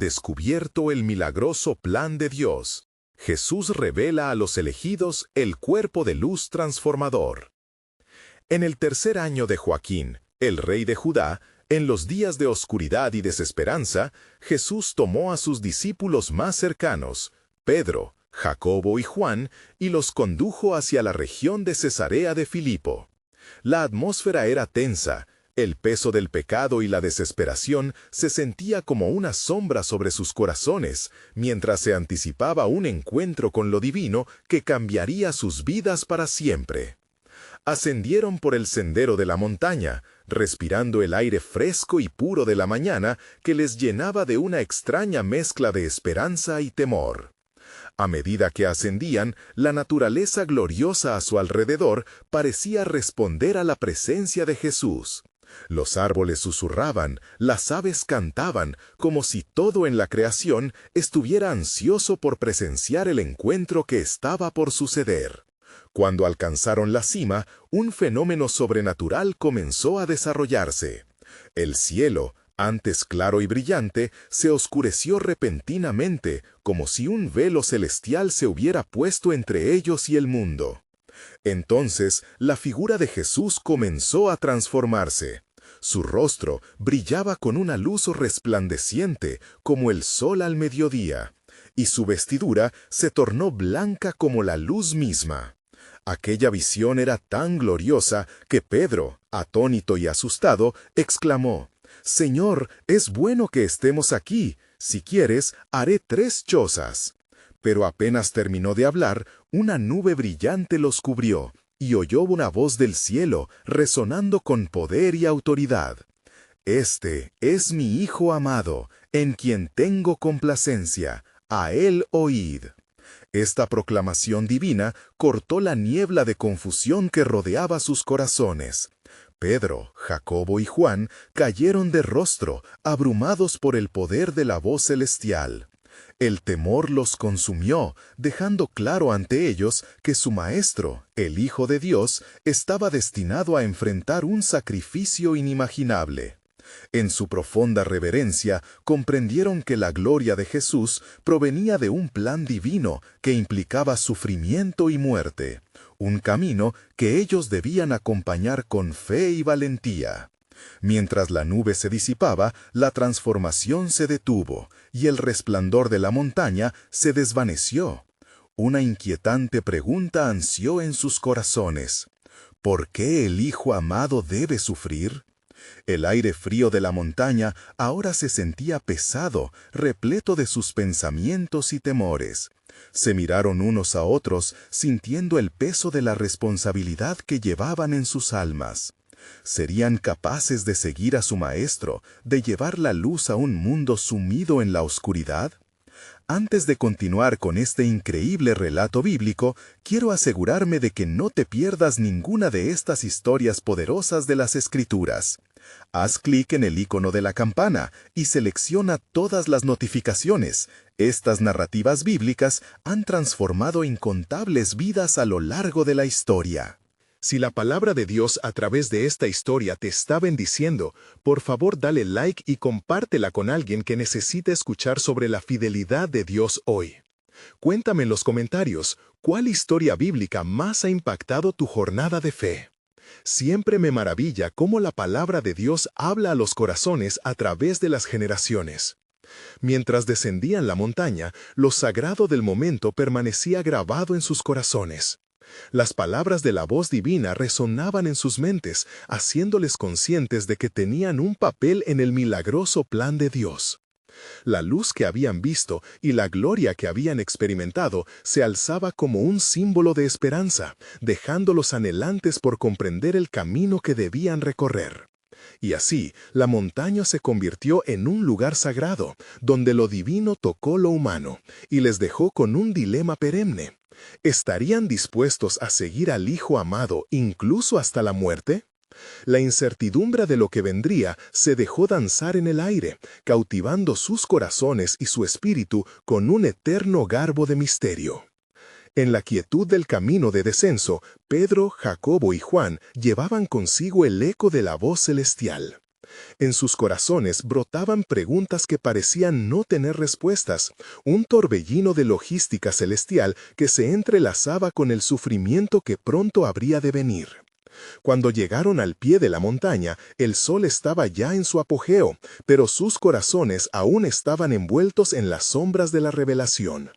descubierto el milagroso plan de Dios. Jesús revela a los elegidos el cuerpo de luz transformador. En el tercer año de Joaquín, el rey de Judá, en los días de oscuridad y desesperanza, Jesús tomó a sus discípulos más cercanos, Pedro, Jacobo y Juan, y los condujo hacia la región de Cesarea de Filipo. La atmósfera era tensa, el peso del pecado y la desesperación se sentía como una sombra sobre sus corazones, mientras se anticipaba un encuentro con lo divino que cambiaría sus vidas para siempre. Ascendieron por el sendero de la montaña, respirando el aire fresco y puro de la mañana que les llenaba de una extraña mezcla de esperanza y temor. A medida que ascendían, la naturaleza gloriosa a su alrededor parecía responder a la presencia de Jesús. Los árboles susurraban, las aves cantaban, como si todo en la creación estuviera ansioso por presenciar el encuentro que estaba por suceder. Cuando alcanzaron la cima, un fenómeno sobrenatural comenzó a desarrollarse. El cielo, antes claro y brillante, se oscureció repentinamente, como si un velo celestial se hubiera puesto entre ellos y el mundo. Entonces, la figura de Jesús comenzó a transformarse. Su rostro brillaba con una luz resplandeciente, como el sol al mediodía, y su vestidura se tornó blanca como la luz misma. Aquella visión era tan gloriosa que Pedro, atónito y asustado, exclamó: «Señor, es bueno que estemos aquí. Si quieres, haré 3 chozas». Pero apenas terminó de hablar, una nube brillante los cubrió, y oyó una voz del cielo, resonando con poder y autoridad. «Este es mi Hijo amado, en quien tengo complacencia. A él oíd». Esta proclamación divina cortó la niebla de confusión que rodeaba sus corazones. Pedro, Jacobo y Juan cayeron de rostro, abrumados por el poder de la voz celestial. El temor los consumió, dejando claro ante ellos que su Maestro, el Hijo de Dios, estaba destinado a enfrentar un sacrificio inimaginable. En su profunda reverencia, comprendieron que la gloria de Jesús provenía de un plan divino que implicaba sufrimiento y muerte, un camino que ellos debían acompañar con fe y valentía. Mientras la nube se disipaba, la transformación se detuvo, y el resplandor de la montaña se desvaneció. Una inquietante pregunta ansió en sus corazones: ¿por qué el Hijo amado debe sufrir? El aire frío de la montaña ahora se sentía pesado, repleto de sus pensamientos y temores. Se miraron unos a otros, sintiendo el peso de la responsabilidad que llevaban en sus almas. ¿Serían capaces de seguir a su Maestro, de llevar la luz a un mundo sumido en la oscuridad? Antes de continuar con este increíble relato bíblico, quiero asegurarme de que no te pierdas ninguna de estas historias poderosas de las Escrituras. Haz clic en el icono de la campana y selecciona todas las notificaciones. Estas narrativas bíblicas han transformado incontables vidas a lo largo de la historia. Si la palabra de Dios a través de esta historia te está bendiciendo, por favor dale like y compártela con alguien que necesite escuchar sobre la fidelidad de Dios hoy. Cuéntame en los comentarios, ¿cuál historia bíblica más ha impactado tu jornada de fe? Siempre me maravilla cómo la palabra de Dios habla a los corazones a través de las generaciones. Mientras descendían la montaña, lo sagrado del momento permanecía grabado en sus corazones. Las palabras de la voz divina resonaban en sus mentes, haciéndoles conscientes de que tenían un papel en el milagroso plan de Dios. La luz que habían visto y la gloria que habían experimentado se alzaba como un símbolo de esperanza, dejándolos anhelantes por comprender el camino que debían recorrer. Y así, la montaña se convirtió en un lugar sagrado, donde lo divino tocó lo humano, y les dejó con un dilema perenne. ¿Estarían dispuestos a seguir al Hijo amado incluso hasta la muerte? La incertidumbre de lo que vendría se dejó danzar en el aire, cautivando sus corazones y su espíritu con un eterno garbo de misterio. En la quietud del camino de descenso, Pedro, Jacobo y Juan llevaban consigo el eco de la voz celestial. En sus corazones brotaban preguntas que parecían no tener respuestas, un torbellino de logística celestial que se entrelazaba con el sufrimiento que pronto habría de venir. Cuando llegaron al pie de la montaña, el sol estaba ya en su apogeo, pero sus corazones aún estaban envueltos en las sombras de la revelación.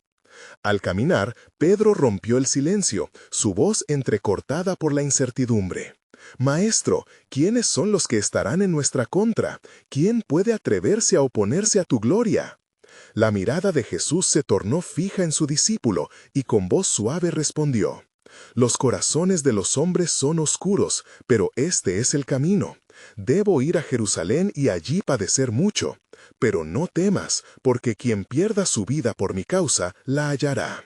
Al caminar, Pedro rompió el silencio, su voz entrecortada por la incertidumbre. «Maestro, ¿quiénes son los que estarán en nuestra contra? ¿Quién puede atreverse a oponerse a tu gloria?» La mirada de Jesús se tornó fija en su discípulo y con voz suave respondió: «Los corazones de los hombres son oscuros, pero este es el camino. Debo ir a Jerusalén y allí padecer mucho. Pero no temas, porque quien pierda su vida por mi causa, la hallará».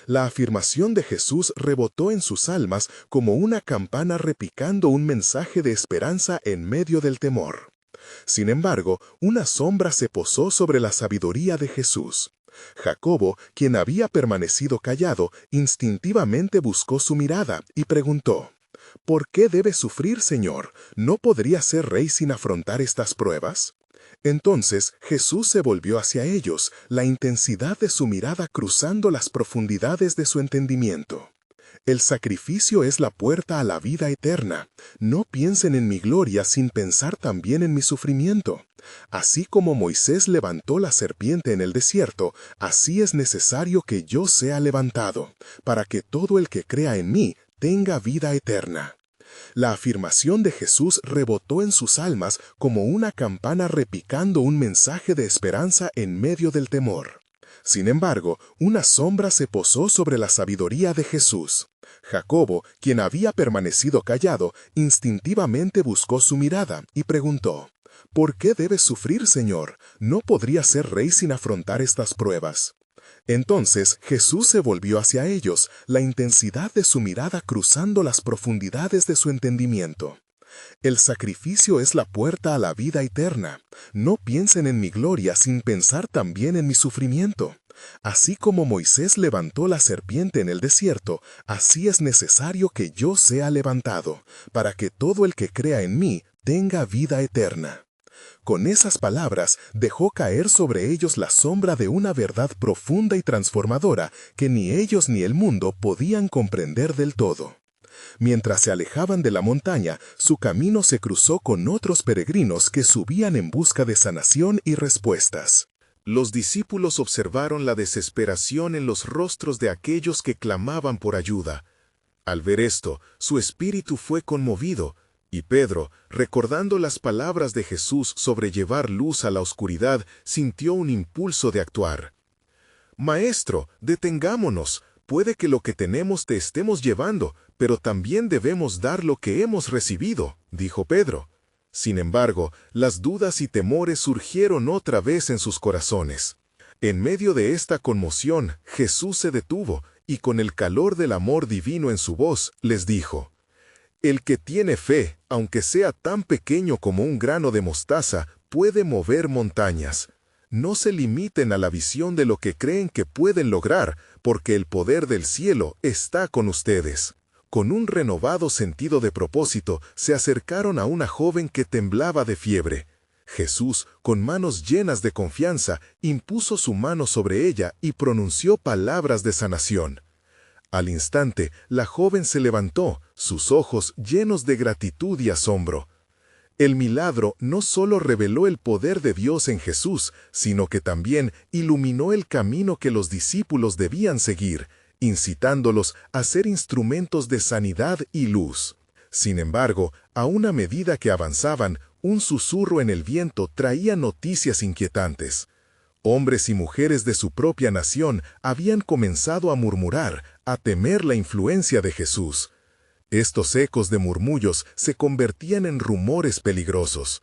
La afirmación de Jesús rebotó en sus almas como una campana repicando un mensaje de esperanza en medio del temor. Sin embargo, una sombra se posó sobre la sabiduría de Jesús. Jacobo, quien había permanecido callado, instintivamente buscó su mirada y preguntó: «¿Por qué debe sufrir, Señor? ¿No podría ser rey sin afrontar estas pruebas?». Entonces Jesús se volvió hacia ellos, la intensidad de su mirada cruzando las profundidades de su entendimiento. «El sacrificio es la puerta a la vida eterna. No piensen en mi gloria sin pensar también en mi sufrimiento. Así como Moisés levantó la serpiente en el desierto, así es necesario que yo sea levantado, para que todo el que crea en mí tenga vida eterna». La afirmación de Jesús rebotó en sus almas como una campana repicando un mensaje de esperanza en medio del temor. Sin embargo, una sombra se posó sobre la sabiduría de Jesús. Jacobo, quien había permanecido callado, instintivamente buscó su mirada y preguntó: «¿Por qué debes sufrir, Señor? ¿No podría ser rey sin afrontar estas pruebas?». Entonces Jesús se volvió hacia ellos, la intensidad de su mirada cruzando las profundidades de su entendimiento. «El sacrificio es la puerta a la vida eterna. No piensen en mi gloria sin pensar también en mi sufrimiento. Así como Moisés levantó la serpiente en el desierto, así es necesario que yo sea levantado, para que todo el que crea en mí tenga vida eterna». Con esas palabras dejó caer sobre ellos la sombra de una verdad profunda y transformadora que ni ellos ni el mundo podían comprender del todo. Mientras se alejaban de la montaña, su camino se cruzó con otros peregrinos que subían en busca de sanación y respuestas. Los discípulos observaron la desesperación en los rostros de aquellos que clamaban por ayuda. Al ver esto, su espíritu fue conmovido, y Pedro, recordando las palabras de Jesús sobre llevar luz a la oscuridad, sintió un impulso de actuar. «Maestro, detengámonos. Puede que lo que tenemos te estemos llevando, pero también debemos dar lo que hemos recibido», dijo Pedro. Sin embargo, las dudas y temores surgieron otra vez en sus corazones. En medio de esta conmoción, Jesús se detuvo, y con el calor del amor divino en su voz, les dijo: «El que tiene fe, aunque sea tan pequeño como un grano de mostaza, puede mover montañas. No se limiten a la visión de lo que creen que pueden lograr, porque el poder del cielo está con ustedes». Con un renovado sentido de propósito, se acercaron a una joven que temblaba de fiebre. Jesús, con manos llenas de confianza, impuso su mano sobre ella y pronunció palabras de sanación. Al instante, la joven se levantó, sus ojos llenos de gratitud y asombro. El milagro no solo reveló el poder de Dios en Jesús, sino que también iluminó el camino que los discípulos debían seguir, incitándolos a ser instrumentos de sanidad y luz. Sin embargo, a una medida que avanzaban, un susurro en el viento traía noticias inquietantes. Hombres y mujeres de su propia nación habían comenzado a murmurar, a temer la influencia de Jesús. Estos ecos de murmullos se convertían en rumores peligrosos.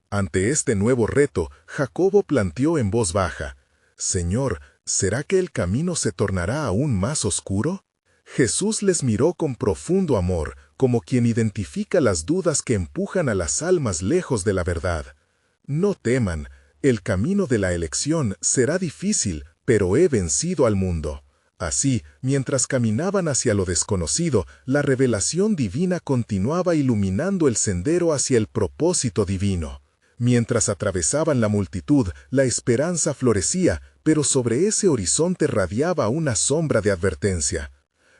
Ante este nuevo reto, Jacobo planteó en voz baja: «Señor, ¿será que el camino se tornará aún más oscuro?». Jesús les miró con profundo amor, como quien identifica las dudas que empujan a las almas lejos de la verdad. «No teman, el camino de la elección será difícil, pero he vencido al mundo. Así, mientras caminaban hacia lo desconocido, la revelación divina continuaba iluminando el sendero hacia el propósito divino. Mientras atravesaban la multitud, la esperanza florecía, pero sobre ese horizonte radiaba una sombra de advertencia.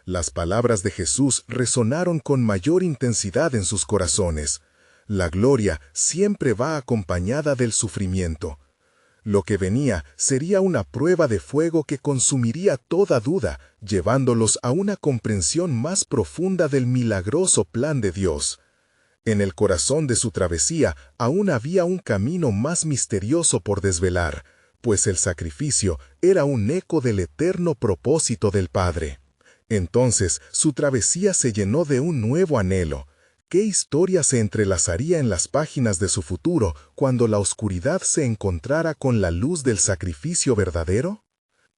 Las palabras de Jesús resonaron con mayor intensidad en sus corazones. La gloria siempre va acompañada del sufrimiento. Lo que venía sería una prueba de fuego que consumiría toda duda, llevándolos a una comprensión más profunda del milagroso plan de Dios. En el corazón de su travesía aún había un camino más misterioso por desvelar, pues el sacrificio era un eco del eterno propósito del Padre. Entonces su travesía se llenó de un nuevo anhelo. ¿Qué historia se entrelazaría en las páginas de su futuro cuando la oscuridad se encontrara con la luz del sacrificio verdadero?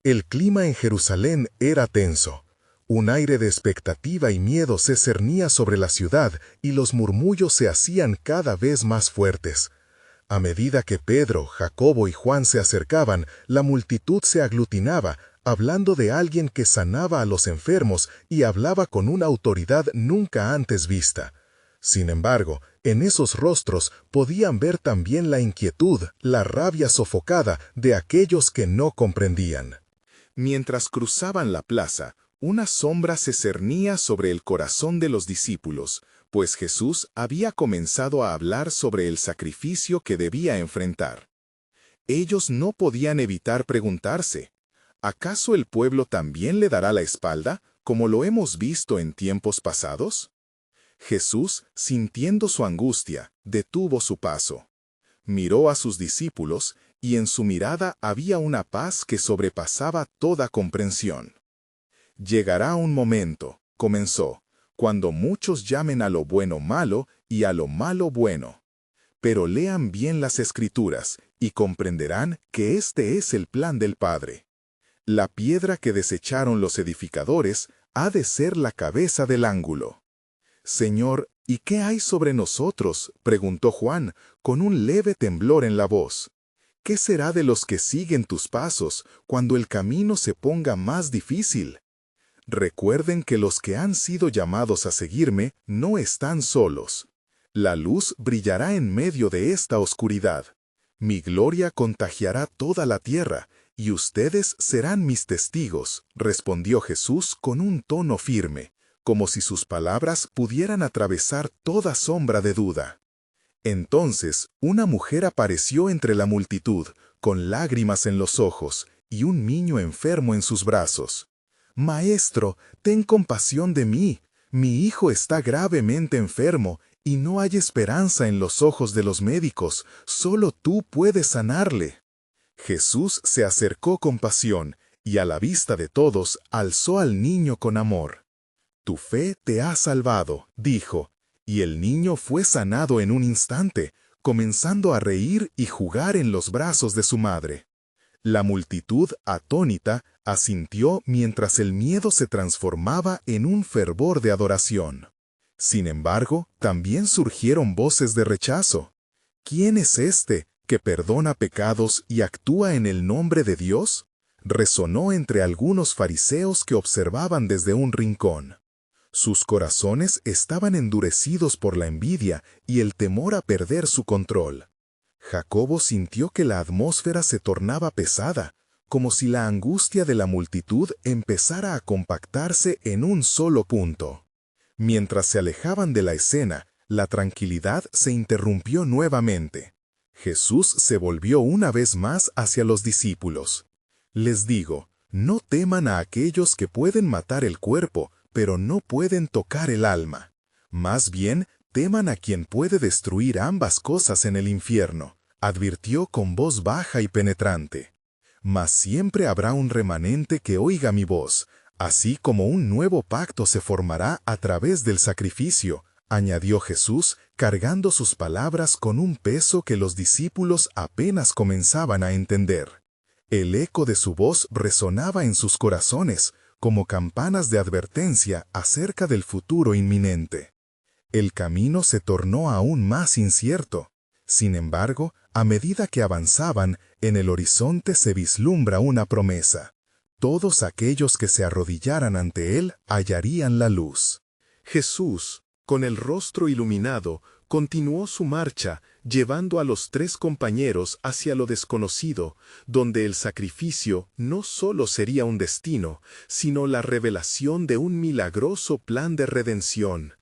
El clima en Jerusalén era tenso. Un aire de expectativa y miedo se cernía sobre la ciudad y los murmullos se hacían cada vez más fuertes. A medida que Pedro, Jacobo y Juan se acercaban, la multitud se aglutinaba, hablando de alguien que sanaba a los enfermos y hablaba con una autoridad nunca antes vista. Sin embargo, en esos rostros podían ver también la inquietud, la rabia sofocada de aquellos que no comprendían. Mientras cruzaban la plaza, una sombra se cernía sobre el corazón de los discípulos, pues Jesús había comenzado a hablar sobre el sacrificio que debía enfrentar. Ellos no podían evitar preguntarse, ¿acaso el pueblo también le dará la espalda, como lo hemos visto en tiempos pasados? Jesús, sintiendo su angustia, detuvo su paso. Miró a sus discípulos, y en su mirada había una paz que sobrepasaba toda comprensión. Llegará un momento, comenzó, cuando muchos llamen a lo bueno malo y a lo malo bueno. Pero lean bien las Escrituras y comprenderán que este es el plan del Padre. La piedra que desecharon los edificadores ha de ser la cabeza del ángulo. «Señor, ¿y qué hay sobre nosotros?», preguntó Juan, con un leve temblor en la voz. «¿Qué será de los que siguen tus pasos cuando el camino se ponga más difícil?» Recuerden que los que han sido llamados a seguirme no están solos. La luz brillará en medio de esta oscuridad. Mi gloria contagiará toda la tierra, y ustedes serán mis testigos, respondió Jesús con un tono firme, como si sus palabras pudieran atravesar toda sombra de duda. Entonces, una mujer apareció entre la multitud, con lágrimas en los ojos y un niño enfermo en sus brazos. «Maestro, ten compasión de mí. Mi hijo está gravemente enfermo y no hay esperanza en los ojos de los médicos. Solo tú puedes sanarle». Jesús se acercó con pasión y a la vista de todos alzó al niño con amor. «Tu fe te ha salvado», dijo, y el niño fue sanado en un instante, comenzando a reír y jugar en los brazos de su madre. La multitud, atónita, asintió mientras el miedo se transformaba en un fervor de adoración. Sin embargo, también surgieron voces de rechazo. «¿Quién es este que perdona pecados y actúa en el nombre de Dios?», resonó entre algunos fariseos que observaban desde un rincón. Sus corazones estaban endurecidos por la envidia y el temor a perder su control. Jacobo sintió que la atmósfera se tornaba pesada, como si la angustia de la multitud empezara a compactarse en un solo punto. Mientras se alejaban de la escena, la tranquilidad se interrumpió nuevamente. Jesús se volvió una vez más hacia los discípulos. «Les digo, no teman a aquellos que pueden matar el cuerpo, pero no pueden tocar el alma. Más bien, teman a quien puede destruir ambas cosas en el infierno», advirtió con voz baja y penetrante. «Mas siempre habrá un remanente que oiga mi voz, así como un nuevo pacto se formará a través del sacrificio», añadió Jesús, cargando sus palabras con un peso que los discípulos apenas comenzaban a entender. El eco de su voz resonaba en sus corazones, como campanas de advertencia acerca del futuro inminente. El camino se tornó aún más incierto. Sin embargo, a medida que avanzaban, en el horizonte se vislumbra una promesa. Todos aquellos que se arrodillaran ante él hallarían la luz. Jesús, con el rostro iluminado, continuó su marcha, llevando a los 3 compañeros hacia lo desconocido, donde el sacrificio no solo sería un destino, sino la revelación de un milagroso plan de redención.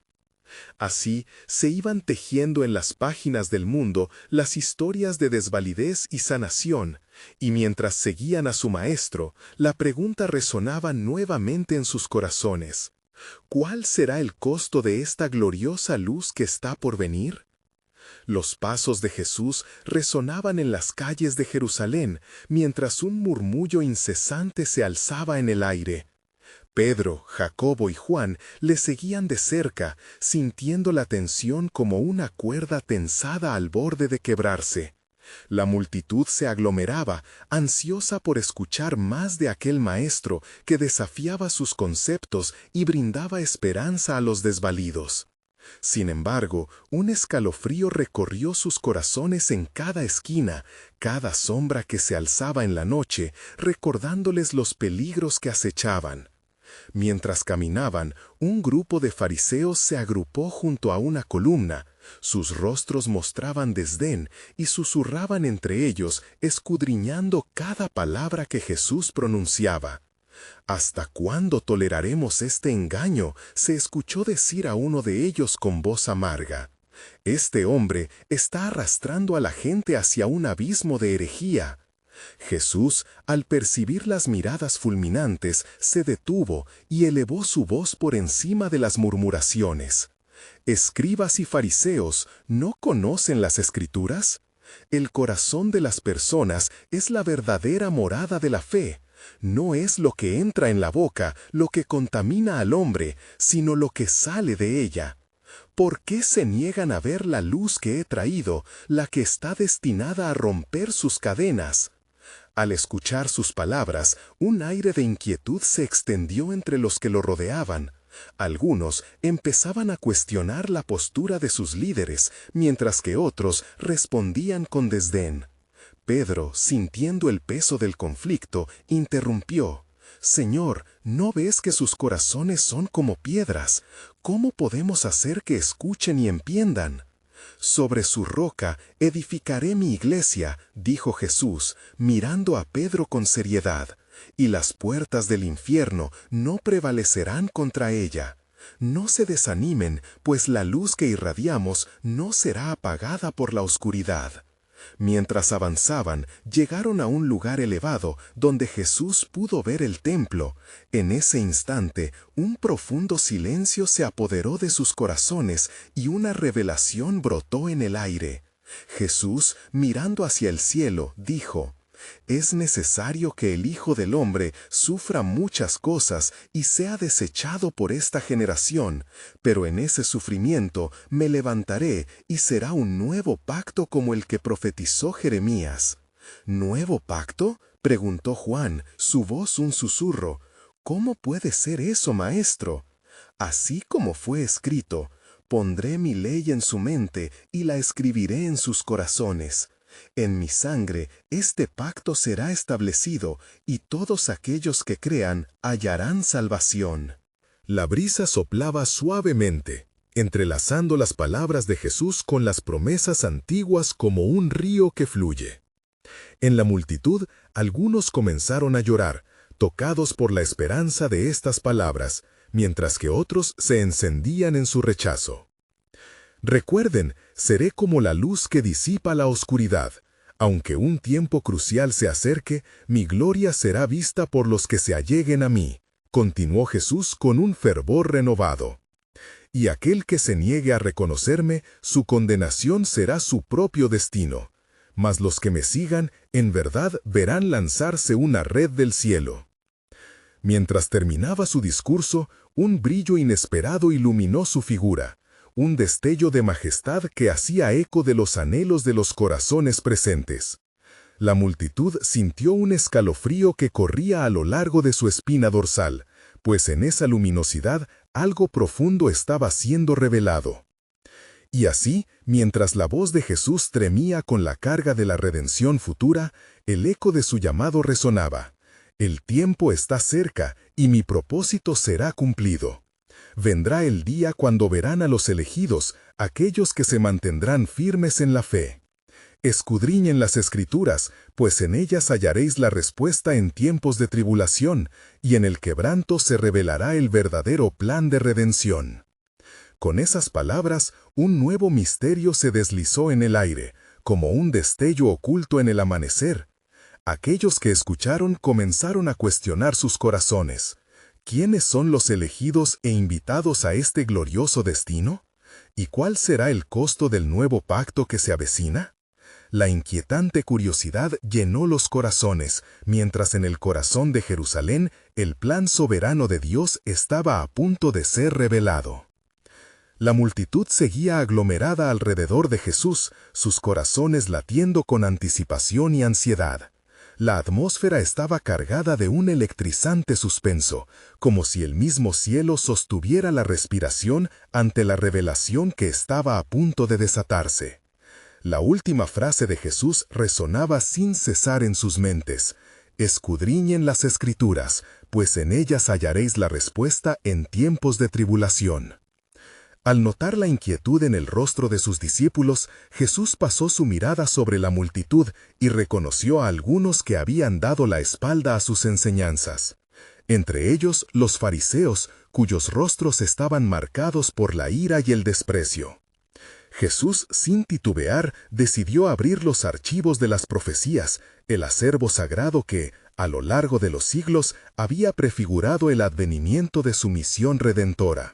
Así se iban tejiendo en las páginas del mundo las historias de desvalidez y sanación, y mientras seguían a su maestro, la pregunta resonaba nuevamente en sus corazones: ¿cuál será el costo de esta gloriosa luz que está por venir? Los pasos de Jesús resonaban en las calles de Jerusalén, mientras un murmullo incesante se alzaba en el aire. Pedro, Jacobo y Juan le seguían de cerca, sintiendo la tensión como una cuerda tensada al borde de quebrarse. La multitud se aglomeraba, ansiosa por escuchar más de aquel maestro que desafiaba sus conceptos y brindaba esperanza a los desvalidos. Sin embargo, un escalofrío recorrió sus corazones en cada esquina, cada sombra que se alzaba en la noche, recordándoles los peligros que acechaban. Mientras caminaban, un grupo de fariseos se agrupó junto a una columna. Sus rostros mostraban desdén y susurraban entre ellos, escudriñando cada palabra que Jesús pronunciaba. «¿Hasta cuándo toleraremos este engaño?», se escuchó decir a uno de ellos con voz amarga. «Este hombre está arrastrando a la gente hacia un abismo de herejía». Jesús, al percibir las miradas fulminantes, se detuvo y elevó su voz por encima de las murmuraciones. «Escribas y fariseos, ¿no conocen las Escrituras? El corazón de las personas es la verdadera morada de la fe. No es lo que entra en la boca lo que contamina al hombre, sino lo que sale de ella. ¿Por qué se niegan a ver la luz que he traído, la que está destinada a romper sus cadenas?» Al escuchar sus palabras, un aire de inquietud se extendió entre los que lo rodeaban. Algunos empezaban a cuestionar la postura de sus líderes, mientras que otros respondían con desdén. Pedro, sintiendo el peso del conflicto, interrumpió: «Señor, ¿no ves que sus corazones son como piedras? ¿Cómo podemos hacer que escuchen y entiendan?» «Sobre su roca edificaré mi iglesia», dijo Jesús, mirando a Pedro con seriedad, «y las puertas del infierno no prevalecerán contra ella. No se desanimen, pues la luz que irradiamos no será apagada por la oscuridad». Mientras avanzaban, llegaron a un lugar elevado donde Jesús pudo ver el templo. En ese instante, un profundo silencio se apoderó de sus corazones y una revelación brotó en el aire. Jesús, mirando hacia el cielo, dijo: «Es necesario que el Hijo del Hombre sufra muchas cosas y sea desechado por esta generación, pero en ese sufrimiento me levantaré y será un nuevo pacto como el que profetizó Jeremías». «¿Nuevo pacto?», preguntó Juan, su voz un susurro. «¿Cómo puede ser eso, maestro?». «Así como fue escrito: pondré mi ley en su mente y la escribiré en sus corazones. En mi sangre este pacto será establecido, y todos aquellos que crean hallarán salvación». La brisa soplaba suavemente, entrelazando las palabras de Jesús con las promesas antiguas como un río que fluye. En la multitud, algunos comenzaron a llorar, tocados por la esperanza de estas palabras, mientras que otros se encendían en su rechazo. «Recuerden, seré como la luz que disipa la oscuridad. Aunque un tiempo crucial se acerque, mi gloria será vista por los que se alleguen a mí», continuó Jesús con un fervor renovado. «Y aquel que se niegue a reconocerme, su condenación será su propio destino. Mas los que me sigan, en verdad verán lanzarse una red del cielo». Mientras terminaba su discurso, un brillo inesperado iluminó su figura, un destello de majestad que hacía eco de los anhelos de los corazones presentes. La multitud sintió un escalofrío que corría a lo largo de su espina dorsal, pues en esa luminosidad algo profundo estaba siendo revelado. Y así, mientras la voz de Jesús tremía con la carga de la redención futura, el eco de su llamado resonaba: El tiempo está cerca y mi propósito será cumplido. Vendrá el día cuando verán a los elegidos, aquellos que se mantendrán firmes en la fe. Escudriñen las Escrituras, pues en ellas hallaréis la respuesta en tiempos de tribulación, y en el quebranto se revelará el verdadero plan de redención. Con esas palabras, un nuevo misterio se deslizó en el aire, como un destello oculto en el amanecer. Aquellos que escucharon comenzaron a cuestionar sus corazones. ¿Quiénes son los elegidos e invitados a este glorioso destino? ¿Y cuál será el costo del nuevo pacto que se avecina? La inquietante curiosidad llenó los corazones, mientras en el corazón de Jerusalén el plan soberano de Dios estaba a punto de ser revelado. La multitud seguía aglomerada alrededor de Jesús, sus corazones latiendo con anticipación y ansiedad. La atmósfera estaba cargada de un electrizante suspenso, como si el mismo cielo sostuviera la respiración ante la revelación que estaba a punto de desatarse. La última frase de Jesús resonaba sin cesar en sus mentes: «Escudriñen las Escrituras, pues en ellas hallaréis la respuesta en tiempos de tribulación». Al notar la inquietud en el rostro de sus discípulos, Jesús pasó su mirada sobre la multitud y reconoció a algunos que habían dado la espalda a sus enseñanzas. Entre ellos, los fariseos, cuyos rostros estaban marcados por la ira y el desprecio. Jesús, sin titubear, decidió abrir los archivos de las profecías, el acervo sagrado que, a lo largo de los siglos, había prefigurado el advenimiento de su misión redentora.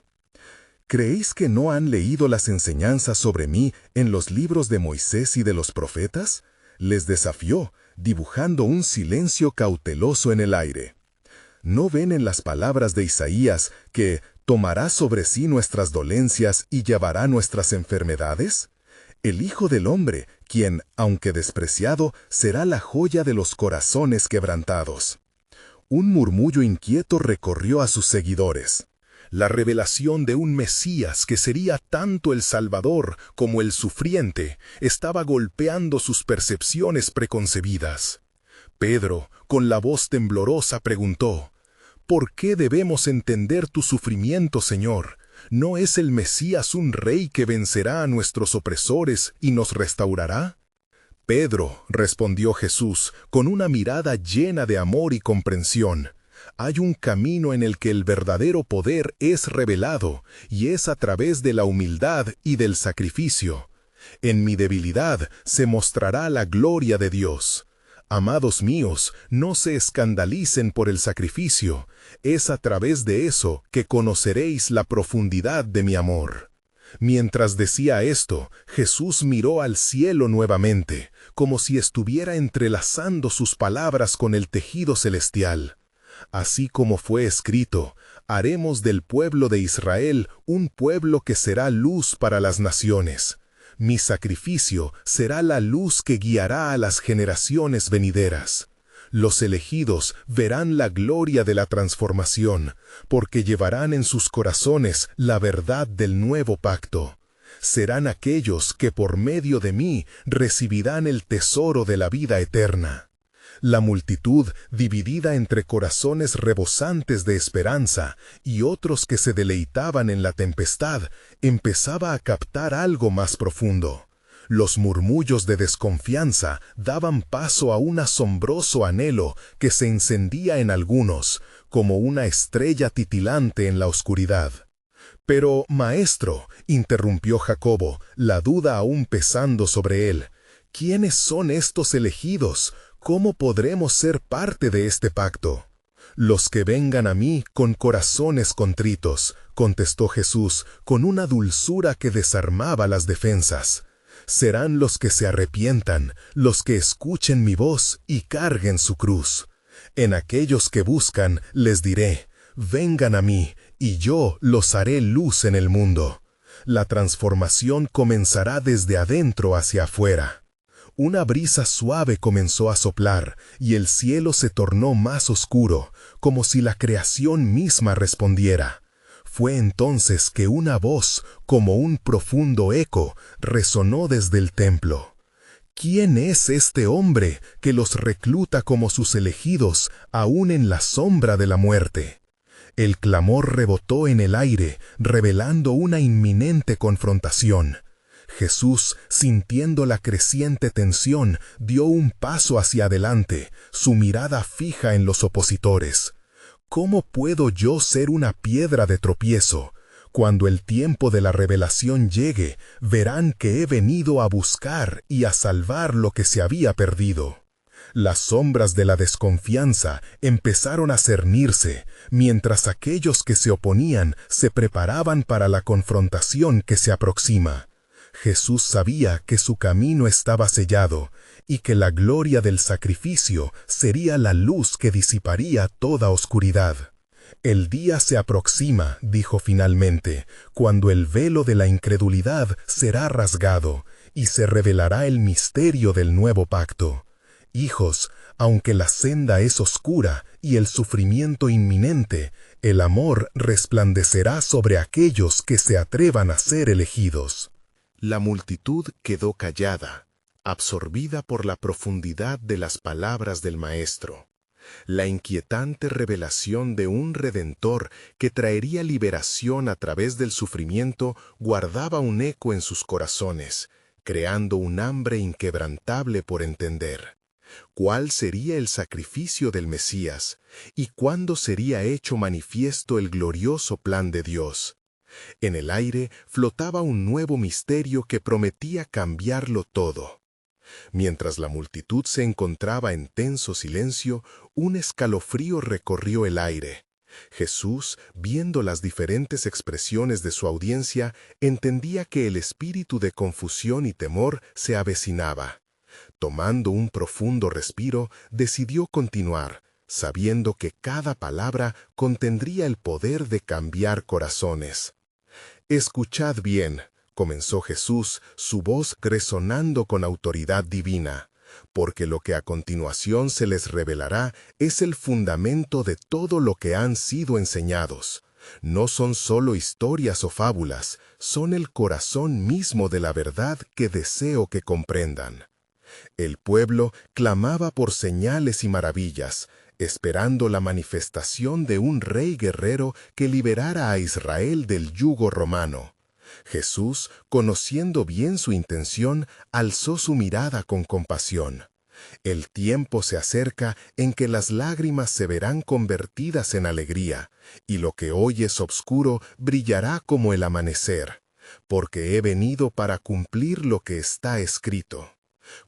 ¿Creéis que no han leído las enseñanzas sobre mí en los libros de Moisés y de los profetas? Les desafió, dibujando un silencio cauteloso en el aire. ¿No ven en las palabras de Isaías que tomará sobre sí nuestras dolencias y llevará nuestras enfermedades? El Hijo del Hombre, quien, aunque despreciado, será la joya de los corazones quebrantados. Un murmullo inquieto recorrió a sus seguidores. La revelación de un Mesías que sería tanto el Salvador como el sufriente estaba golpeando sus percepciones preconcebidas. Pedro, con la voz temblorosa, preguntó: «¿Por qué debemos entender tu sufrimiento, Señor? ¿No es el Mesías un rey que vencerá a nuestros opresores y nos restaurará?» «Pedro», respondió Jesús, con una mirada llena de amor y comprensión, «hay un camino en el que el verdadero poder es revelado, y es a través de la humildad y del sacrificio. En mi debilidad se mostrará la gloria de Dios. Amados míos, no se escandalicen por el sacrificio, es a través de eso que conoceréis la profundidad de mi amor». Mientras decía esto, Jesús miró al cielo nuevamente, como si estuviera entrelazando sus palabras con el tejido celestial. Así como fue escrito, haremos del pueblo de Israel un pueblo que será luz para las naciones. Mi sacrificio será la luz que guiará a las generaciones venideras. Los elegidos verán la gloria de la transformación, porque llevarán en sus corazones la verdad del nuevo pacto. Serán aquellos que por medio de mí recibirán el tesoro de la vida eterna. La multitud, dividida entre corazones rebosantes de esperanza y otros que se deleitaban en la tempestad, empezaba a captar algo más profundo. Los murmullos de desconfianza daban paso a un asombroso anhelo que se encendía en algunos, como una estrella titilante en la oscuridad. «Pero, maestro», interrumpió Jacobo, la duda aún pesando sobre él, «¿quiénes son estos elegidos? ¿Cómo podremos ser parte de este pacto?» «Los que vengan a mí con corazones contritos», contestó Jesús, con una dulzura que desarmaba las defensas. «Serán los que se arrepientan, los que escuchen mi voz y carguen su cruz. En aquellos que buscan les diré: vengan a mí, y yo los haré luz en el mundo». La transformación comenzará desde adentro hacia afuera. Una brisa suave comenzó a soplar, y el cielo se tornó más oscuro, como si la creación misma respondiera. Fue entonces que una voz, como un profundo eco, resonó desde el templo: ¿Quién es este hombre que los recluta como sus elegidos, aún en la sombra de la muerte? El clamor rebotó en el aire, revelando una inminente confrontación. Jesús, sintiendo la creciente tensión, dio un paso hacia adelante, su mirada fija en los opositores. ¿Cómo puedo yo ser una piedra de tropiezo? Cuando el tiempo de la revelación llegue, verán que he venido a buscar y a salvar lo que se había perdido. Las sombras de la desconfianza empezaron a cernirse, mientras aquellos que se oponían se preparaban para la confrontación que se aproxima. Jesús sabía que su camino estaba sellado y que la gloria del sacrificio sería la luz que disiparía toda oscuridad. El día se aproxima, dijo finalmente, cuando el velo de la incredulidad será rasgado y se revelará el misterio del nuevo pacto. Hijos, aunque la senda es oscura y el sufrimiento inminente, el amor resplandecerá sobre aquellos que se atrevan a ser elegidos. La multitud quedó callada, absorbida por la profundidad de las palabras del Maestro. La inquietante revelación de un Redentor que traería liberación a través del sufrimiento guardaba un eco en sus corazones, creando un hambre inquebrantable por entender. ¿Cuál sería el sacrificio del Mesías? ¿Y cuándo sería hecho manifiesto el glorioso plan de Dios? En el aire flotaba un nuevo misterio que prometía cambiarlo todo. Mientras la multitud se encontraba en tenso silencio, un escalofrío recorrió el aire. Jesús, viendo las diferentes expresiones de su audiencia, entendía que el espíritu de confusión y temor se avecinaba. Tomando un profundo respiro, decidió continuar, sabiendo que cada palabra contendría el poder de cambiar corazones. «Escuchad bien», comenzó Jesús, su voz resonando con autoridad divina, «porque lo que a continuación se les revelará es el fundamento de todo lo que han sido enseñados. No son solo historias o fábulas, son el corazón mismo de la verdad que deseo que comprendan». El pueblo clamaba por señales y maravillas, esperando la manifestación de un rey guerrero que liberara a Israel del yugo romano. Jesús, conociendo bien su intención, alzó su mirada con compasión. El tiempo se acerca en que las lágrimas se verán convertidas en alegría, y lo que hoy es obscuro brillará como el amanecer, porque he venido para cumplir lo que está escrito.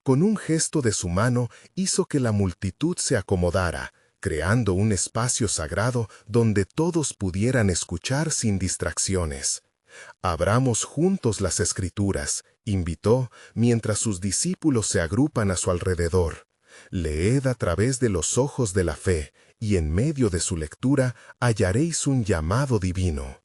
Con un gesto de su mano hizo que la multitud se acomodara, creando un espacio sagrado donde todos pudieran escuchar sin distracciones. «Abramos juntos las Escrituras», invitó, mientras sus discípulos se agrupan a su alrededor. «Leed a través de los ojos de la fe, y en medio de su lectura hallaréis un llamado divino».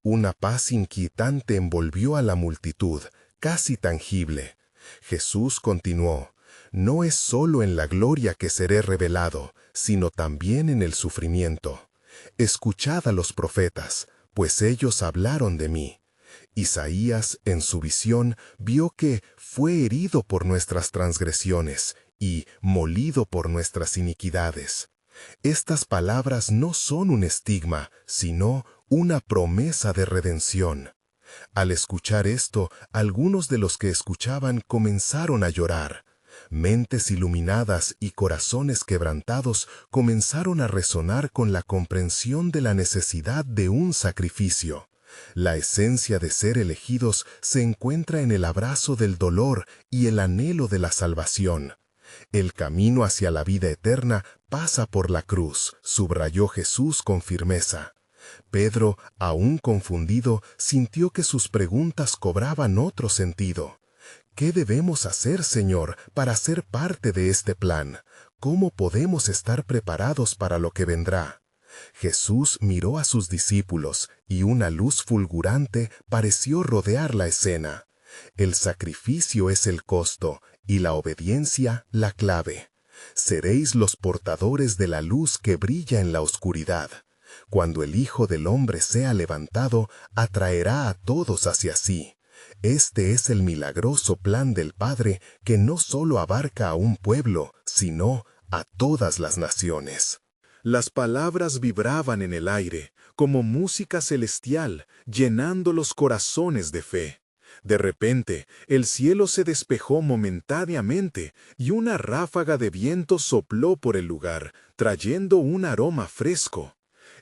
Una paz inquietante envolvió a la multitud, casi tangible. Jesús continuó, «No es solo en la gloria que seré revelado, sino también en el sufrimiento. Escuchad a los profetas, pues ellos hablaron de mí». Isaías, en su visión, vio que fue herido por nuestras transgresiones y molido por nuestras iniquidades. Estas palabras no son un estigma, sino una promesa de redención. Al escuchar esto, algunos de los que escuchaban comenzaron a llorar. Mentes iluminadas y corazones quebrantados comenzaron a resonar con la comprensión de la necesidad de un sacrificio. La esencia de ser elegidos se encuentra en el abrazo del dolor y el anhelo de la salvación. El camino hacia la vida eterna pasa por la cruz, subrayó Jesús con firmeza. Pedro, aún confundido, sintió que sus preguntas cobraban otro sentido. ¿Qué debemos hacer, Señor, para ser parte de este plan? ¿Cómo podemos estar preparados para lo que vendrá? Jesús miró a sus discípulos y una luz fulgurante pareció rodear la escena. El sacrificio es el costo y la obediencia la clave. Seréis los portadores de la luz que brilla en la oscuridad. Cuando el Hijo del Hombre sea levantado, atraerá a todos hacia sí. Este es el milagroso plan del Padre que no solo abarca a un pueblo, sino a todas las naciones. Las palabras vibraban en el aire, como música celestial, llenando los corazones de fe. De repente, el cielo se despejó momentáneamente y una ráfaga de viento sopló por el lugar, trayendo un aroma fresco.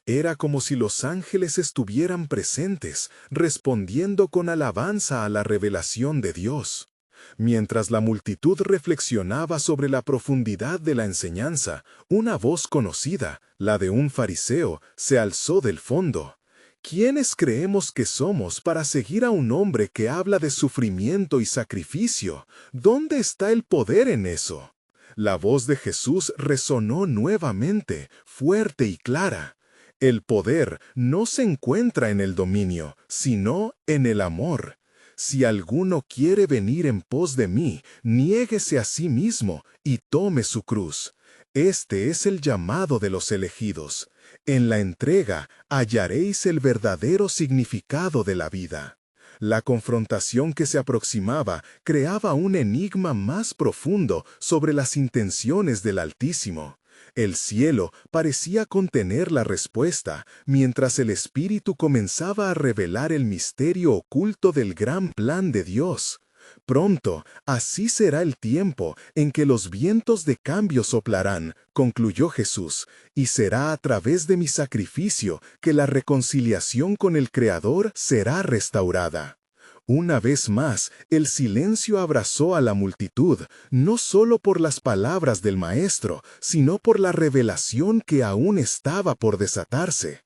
Era como si los ángeles estuvieran presentes, respondiendo con alabanza a la revelación de Dios. Mientras la multitud reflexionaba sobre la profundidad de la enseñanza, una voz conocida, la de un fariseo, se alzó del fondo. ¿Quiénes creemos que somos para seguir a un hombre que habla de sufrimiento y sacrificio? ¿Dónde está el poder en eso? La voz de Jesús resonó nuevamente, fuerte y clara. El poder no se encuentra en el dominio, sino en el amor. Si alguno quiere venir en pos de mí, niéguese a sí mismo y tome su cruz. Este es el llamado de los elegidos. En la entrega hallaréis el verdadero significado de la vida. La confrontación que se aproximaba creaba un enigma más profundo sobre las intenciones del Altísimo. El cielo parecía contener la respuesta, mientras el Espíritu comenzaba a revelar el misterio oculto del gran plan de Dios. Pronto, así será el tiempo en que los vientos de cambio soplarán, concluyó Jesús, y será a través de mi sacrificio que la reconciliación con el Creador será restaurada. Una vez más, el silencio abrazó a la multitud, no solo por las palabras del Maestro, sino por la revelación que aún estaba por desatarse.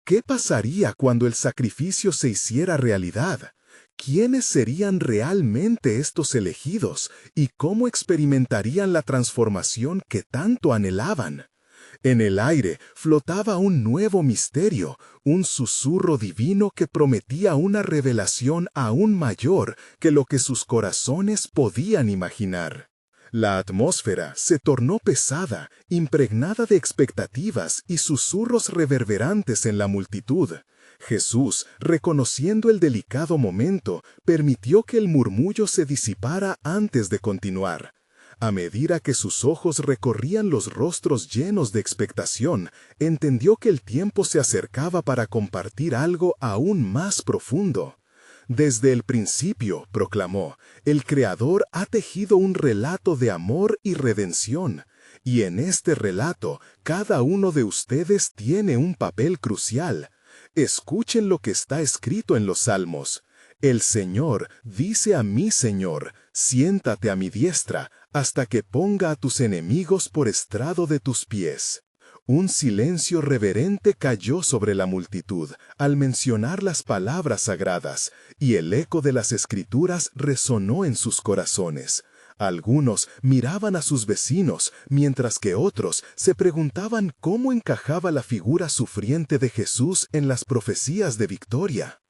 ¿Qué pasaría cuando el sacrificio se hiciera realidad? ¿Quiénes serían realmente estos elegidos y cómo experimentarían la transformación que tanto anhelaban? En el aire flotaba un nuevo misterio, un susurro divino que prometía una revelación aún mayor que lo que sus corazones podían imaginar. La atmósfera se tornó pesada, impregnada de expectativas y susurros reverberantes en la multitud. Jesús, reconociendo el delicado momento, permitió que el murmullo se disipara antes de continuar. A medida que sus ojos recorrían los rostros llenos de expectación, entendió que el tiempo se acercaba para compartir algo aún más profundo. Desde el principio, proclamó, el Creador ha tejido un relato de amor y redención, y en este relato, cada uno de ustedes tiene un papel crucial. Escuchen lo que está escrito en los Salmos. El Señor dice a mi Señor, siéntate a mi diestra, hasta que ponga a tus enemigos por estrado de tus pies. Un silencio reverente cayó sobre la multitud al mencionar las palabras sagradas, y el eco de las Escrituras resonó en sus corazones. Algunos miraban a sus vecinos, mientras que otros se preguntaban cómo encajaba la figura sufriente de Jesús en las profecías de victoria.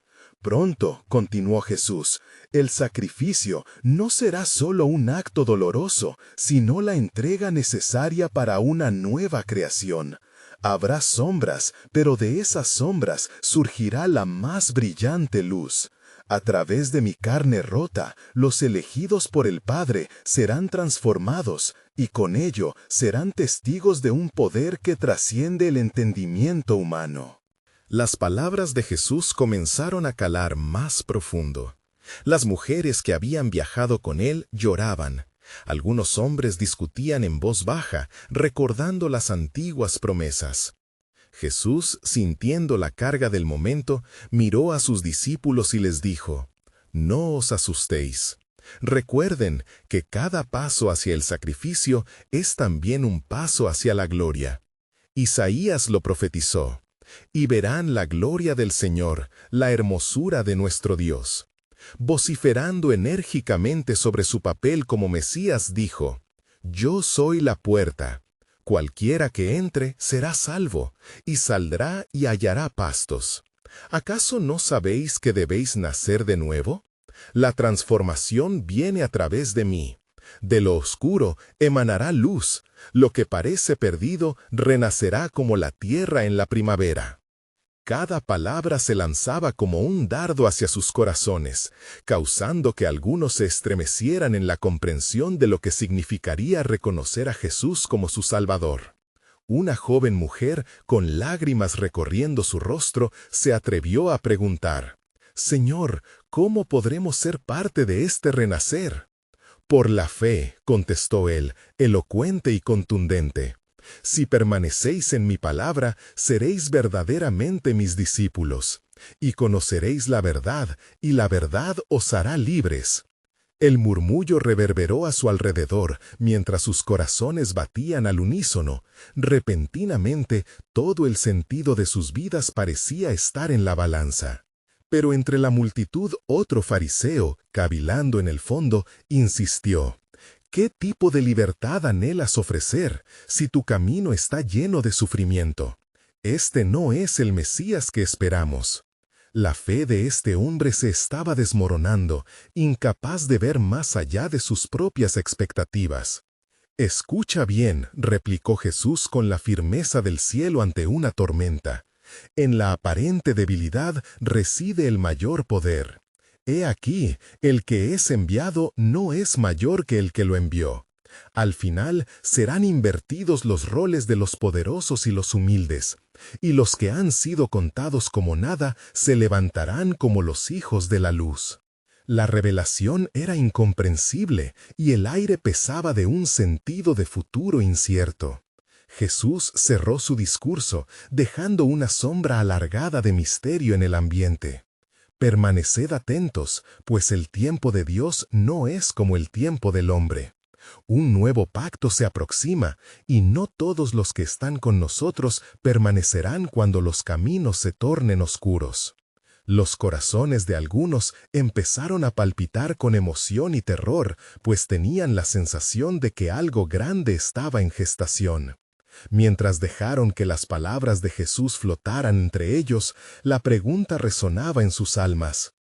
Pronto, continuó Jesús, el sacrificio no será solo un acto doloroso, sino la entrega necesaria para una nueva creación. Habrá sombras, pero de esas sombras surgirá la más brillante luz. A través de mi carne rota, los elegidos por el Padre serán transformados, y con ello serán testigos de un poder que trasciende el entendimiento humano. Las palabras de Jesús comenzaron a calar más profundo. Las mujeres que habían viajado con él lloraban. Algunos hombres discutían en voz baja, recordando las antiguas promesas. Jesús, sintiendo la carga del momento, miró a sus discípulos y les dijo, «No os asustéis. Recuerden que cada paso hacia el sacrificio es también un paso hacia la gloria». Isaías lo profetizó. «Y verán la gloria del Señor, la hermosura de nuestro Dios». Vociferando enérgicamente sobre su papel como Mesías, dijo, «Yo soy la puerta. Cualquiera que entre será salvo, y saldrá y hallará pastos. ¿Acaso no sabéis que debéis nacer de nuevo? La transformación viene a través de mí. De lo oscuro emanará luz, lo que parece perdido renacerá como la tierra en la primavera». Cada palabra se lanzaba como un dardo hacia sus corazones, causando que algunos se estremecieran en la comprensión de lo que significaría reconocer a Jesús como su Salvador. Una joven mujer, con lágrimas recorriendo su rostro, se atrevió a preguntar: «Señor, ¿cómo podremos ser parte de este renacer?». «Por la fe», contestó él, elocuente y contundente. «Si permanecéis en mi palabra, seréis verdaderamente mis discípulos, y conoceréis la verdad, y la verdad os hará libres». El murmullo reverberó a su alrededor, mientras sus corazones batían al unísono. Repentinamente, todo el sentido de sus vidas parecía estar en la balanza. Pero entre la multitud otro fariseo, cavilando en el fondo, insistió: «¿Qué tipo de libertad anhelas ofrecer, si tu camino está lleno de sufrimiento? Este no es el Mesías que esperamos». La fe de este hombre se estaba desmoronando, incapaz de ver más allá de sus propias expectativas. «Escucha bien», replicó Jesús con la firmeza del cielo ante una tormenta. «En la aparente debilidad reside el mayor poder. He aquí, el que es enviado no es mayor que el que lo envió». Al final serán invertidos los roles de los poderosos y los humildes, y los que han sido contados como nada se levantarán como los hijos de la luz. La revelación era incomprensible y el aire pesaba de un sentido de futuro incierto. Jesús cerró su discurso, dejando una sombra alargada de misterio en el ambiente. «Permaneced atentos, pues el tiempo de Dios no es como el tiempo del hombre. Un nuevo pacto se aproxima, y no todos los que están con nosotros permanecerán cuando los caminos se tornen oscuros». Los corazones de algunos empezaron a palpitar con emoción y terror, pues tenían la sensación de que algo grande estaba en gestación. Mientras dejaron que las palabras de Jesús flotaran entre ellos, la pregunta resonaba en sus almas: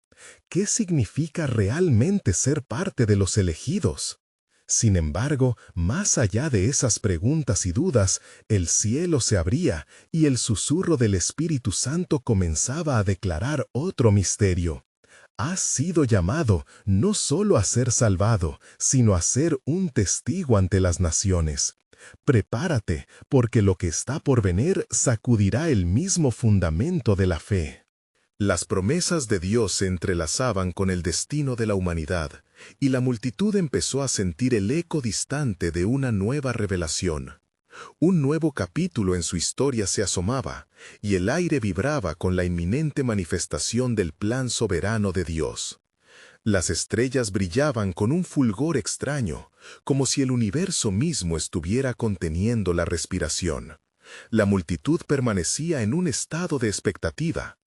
¿qué significa realmente ser parte de los elegidos? Sin embargo, más allá de esas preguntas y dudas, el cielo se abría y el susurro del Espíritu Santo comenzaba a declarar otro misterio. Has sido llamado no solo a ser salvado, sino a ser un testigo ante las naciones. Prepárate, porque lo que está por venir sacudirá el mismo fundamento de la fe. Las promesas de Dios se entrelazaban con el destino de la humanidad, y la multitud empezó a sentir el eco distante de una nueva revelación. Un nuevo capítulo en su historia se asomaba, y el aire vibraba con la inminente manifestación del plan soberano de Dios. Las estrellas brillaban con un fulgor extraño, como si el universo mismo estuviera conteniendo la respiración. La multitud permanecía en un estado de expectativa.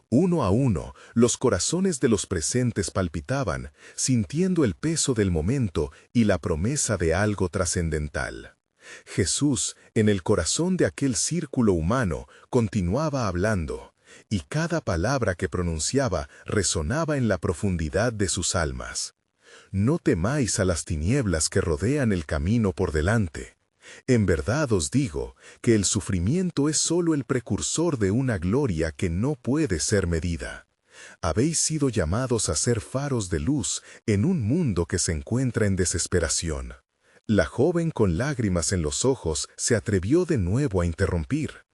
Uno a uno, los corazones de los presentes palpitaban, sintiendo el peso del momento y la promesa de algo trascendental. Jesús, en el corazón de aquel círculo humano, continuaba hablando, y cada palabra que pronunciaba resonaba en la profundidad de sus almas. «No temáis a las tinieblas que rodean el camino por delante. En verdad os digo que el sufrimiento es solo el precursor de una gloria que no puede ser medida. Habéis sido llamados a ser faros de luz en un mundo que se encuentra en desesperación». La joven con lágrimas en los ojos se atrevió de nuevo a interrumpir.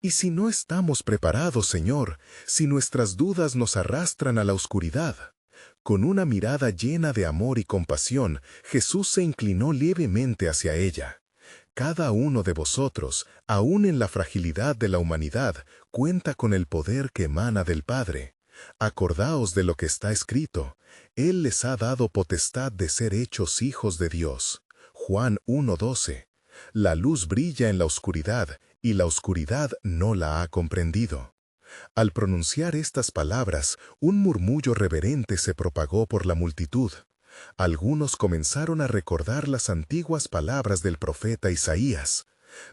«¿Y si no estamos preparados, Señor? Si nuestras dudas nos arrastran a la oscuridad». Con una mirada llena de amor y compasión, Jesús se inclinó levemente hacia ella. «Cada uno de vosotros, aún en la fragilidad de la humanidad, cuenta con el poder que emana del Padre. Acordaos de lo que está escrito: Él les ha dado potestad de ser hechos hijos de Dios». Juan 1:12. La luz brilla en la oscuridad, y la oscuridad no la ha comprendido. Al pronunciar estas palabras, un murmullo reverente se propagó por la multitud. Algunos comenzaron a recordar las antiguas palabras del profeta Isaías: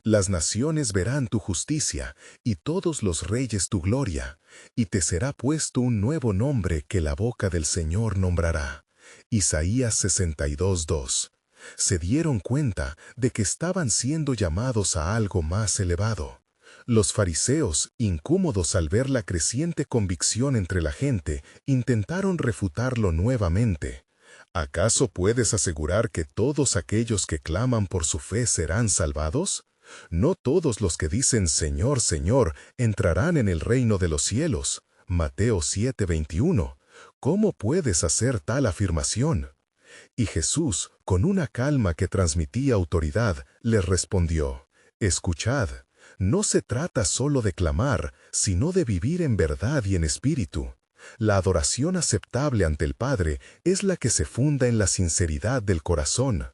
«Las naciones verán tu justicia, y todos los reyes tu gloria, y te será puesto un nuevo nombre que la boca del Señor nombrará». Isaías 62:2. Se dieron cuenta de que estaban siendo llamados a algo más elevado. Los fariseos, incómodos al ver la creciente convicción entre la gente, intentaron refutarlo nuevamente. ¿Acaso puedes asegurar que todos aquellos que claman por su fe serán salvados? No todos los que dicen Señor, Señor, entrarán en el reino de los cielos. Mateo 7:21. ¿Cómo puedes hacer tal afirmación? Y Jesús, con una calma que transmitía autoridad, les respondió: Escuchad, no se trata solo de clamar, sino de vivir en verdad y en espíritu. La adoración aceptable ante el Padre es la que se funda en la sinceridad del corazón.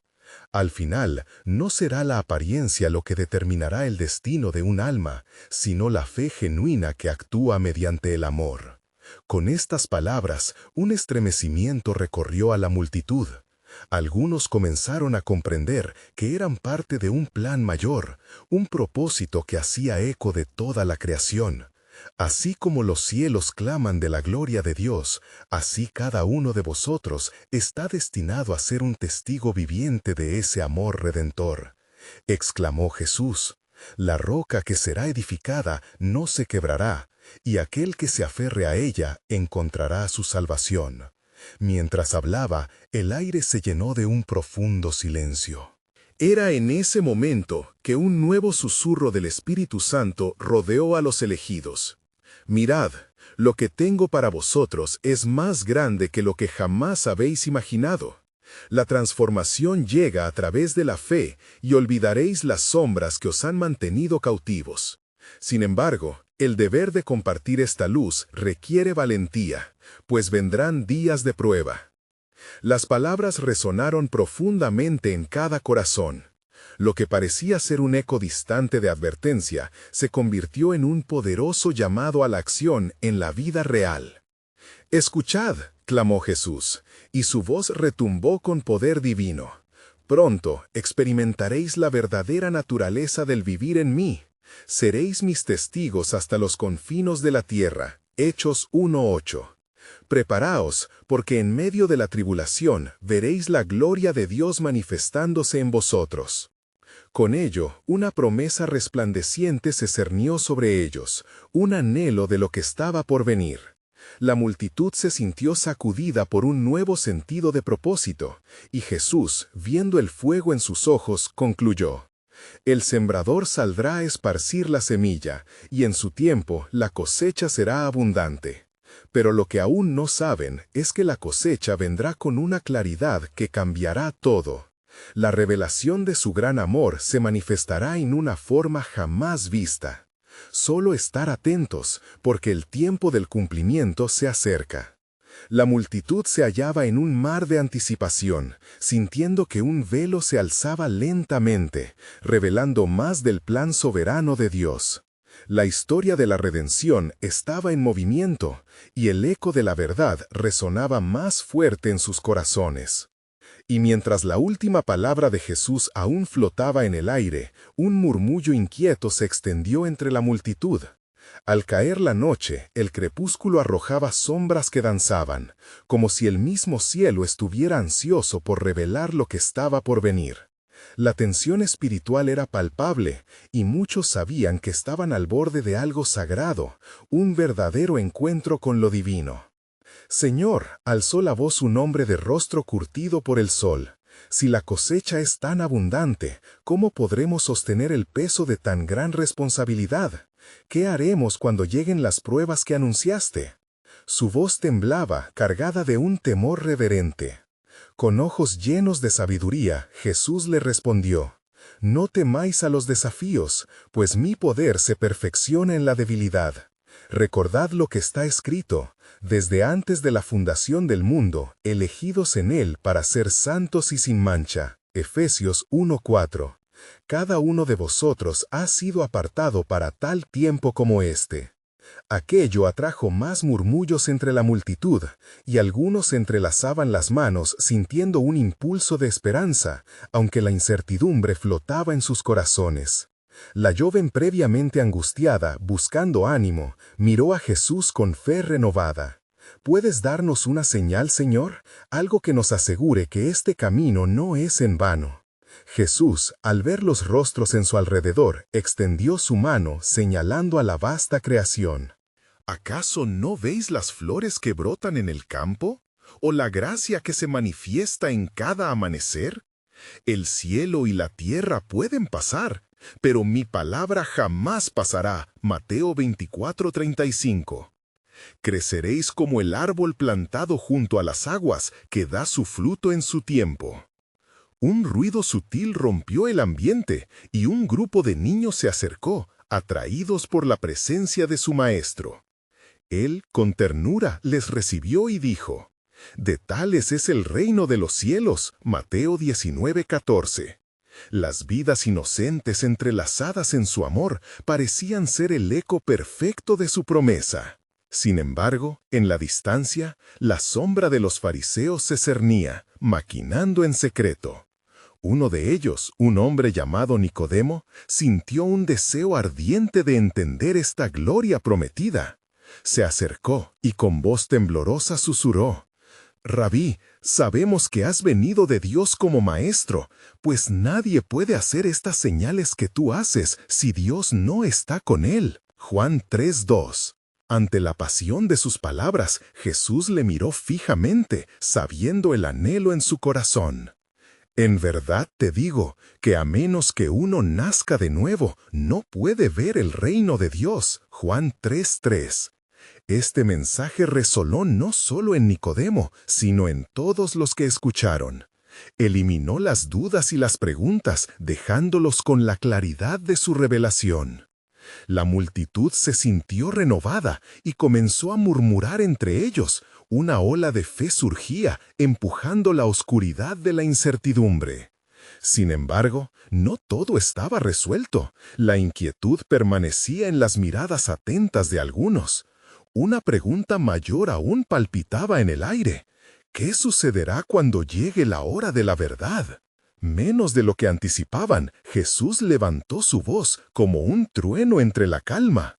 Al final, no será la apariencia lo que determinará el destino de un alma, sino la fe genuina que actúa mediante el amor. Con estas palabras, un estremecimiento recorrió a la multitud. Algunos comenzaron a comprender que eran parte de un plan mayor, un propósito que hacía eco de toda la creación. Así como los cielos claman de la gloria de Dios, así cada uno de vosotros está destinado a ser un testigo viviente de ese amor redentor. Exclamó Jesús: La roca que será edificada no se quebrará, y aquel que se aferre a ella encontrará su salvación. Mientras hablaba, el aire se llenó de un profundo silencio. Era en ese momento que un nuevo susurro del Espíritu Santo rodeó a los elegidos. Mirad, lo que tengo para vosotros es más grande que lo que jamás habéis imaginado. La transformación llega a través de la fe y olvidaréis las sombras que os han mantenido cautivos. Sin embargo, el deber de compartir esta luz requiere valentía, pues vendrán días de prueba. Las palabras resonaron profundamente en cada corazón. Lo que parecía ser un eco distante de advertencia se convirtió en un poderoso llamado a la acción en la vida real. «Escuchad», clamó Jesús, y su voz retumbó con poder divino. «Pronto experimentaréis la verdadera naturaleza del vivir en mí. Seréis mis testigos hasta los confines de la tierra». Hechos 1:8. Preparaos, porque en medio de la tribulación veréis la gloria de Dios manifestándose en vosotros. Con ello, una promesa resplandeciente se cernió sobre ellos, un anhelo de lo que estaba por venir. La multitud se sintió sacudida por un nuevo sentido de propósito, y Jesús, viendo el fuego en sus ojos, concluyó: El sembrador saldrá a esparcir la semilla, y en su tiempo la cosecha será abundante. Pero lo que aún no saben es que la cosecha vendrá con una claridad que cambiará todo. La revelación de su gran amor se manifestará en una forma jamás vista. Solo estar atentos, porque el tiempo del cumplimiento se acerca. La multitud se hallaba en un mar de anticipación, sintiendo que un velo se alzaba lentamente, revelando más del plan soberano de Dios. La historia de la redención estaba en movimiento, y el eco de la verdad resonaba más fuerte en sus corazones. Y mientras la última palabra de Jesús aún flotaba en el aire, un murmullo inquieto se extendió entre la multitud. Al caer la noche, el crepúsculo arrojaba sombras que danzaban, como si el mismo cielo estuviera ansioso por revelar lo que estaba por venir. La tensión espiritual era palpable, y muchos sabían que estaban al borde de algo sagrado, un verdadero encuentro con lo divino. «Señor», alzó la voz un hombre de rostro curtido por el sol, «si la cosecha es tan abundante, ¿cómo podremos sostener el peso de tan gran responsabilidad? ¿Qué haremos cuando lleguen las pruebas que anunciaste?» Su voz temblaba, cargada de un temor reverente. Con ojos llenos de sabiduría, Jesús le respondió: «No temáis a los desafíos, pues mi poder se perfecciona en la debilidad. Recordad lo que está escrito: desde antes de la fundación del mundo, elegidos en él para ser santos y sin mancha». Efesios 1:4. Cada uno de vosotros ha sido apartado para tal tiempo como este. Aquello atrajo más murmullos entre la multitud, y algunos entrelazaban las manos sintiendo un impulso de esperanza, aunque la incertidumbre flotaba en sus corazones. La joven, previamente angustiada, buscando ánimo, miró a Jesús con fe renovada. ¿Puedes darnos una señal, Señor? Algo que nos asegure que este camino no es en vano. Jesús, al ver los rostros en su alrededor, extendió su mano señalando a la vasta creación. ¿Acaso no veis las flores que brotan en el campo? ¿O la gracia que se manifiesta en cada amanecer? El cielo y la tierra pueden pasar, pero mi palabra jamás pasará. Mateo 24:35. Creceréis como el árbol plantado junto a las aguas, que da su fruto en su tiempo. Un ruido sutil rompió el ambiente, y un grupo de niños se acercó, atraídos por la presencia de su maestro. Él, con ternura, les recibió y dijo: «De tales es el reino de los cielos». Mateo 19:14. Las vidas inocentes entrelazadas en su amor parecían ser el eco perfecto de su promesa. Sin embargo, en la distancia, la sombra de los fariseos se cernía, maquinando en secreto. Uno de ellos, un hombre llamado Nicodemo, sintió un deseo ardiente de entender esta gloria prometida. Se acercó y con voz temblorosa susurró: «Rabí, sabemos que has venido de Dios como maestro, pues nadie puede hacer estas señales que tú haces si Dios no está con él». Juan 3:2. Ante la pasión de sus palabras, Jesús le miró fijamente, sabiendo el anhelo en su corazón. «En verdad te digo que a menos que uno nazca de nuevo, no puede ver el reino de Dios». Juan 3:3. Este mensaje resonó no solo en Nicodemo, sino en todos los que escucharon. Eliminó las dudas y las preguntas, dejándolos con la claridad de su revelación. La multitud se sintió renovada y comenzó a murmurar entre ellos. Una ola de fe surgía, empujando la oscuridad de la incertidumbre. Sin embargo, no todo estaba resuelto. La inquietud permanecía en las miradas atentas de algunos. Una pregunta mayor aún palpitaba en el aire. ¿Qué sucederá cuando llegue la hora de la verdad? Menos de lo que anticipaban, Jesús levantó su voz como un trueno entre la calma.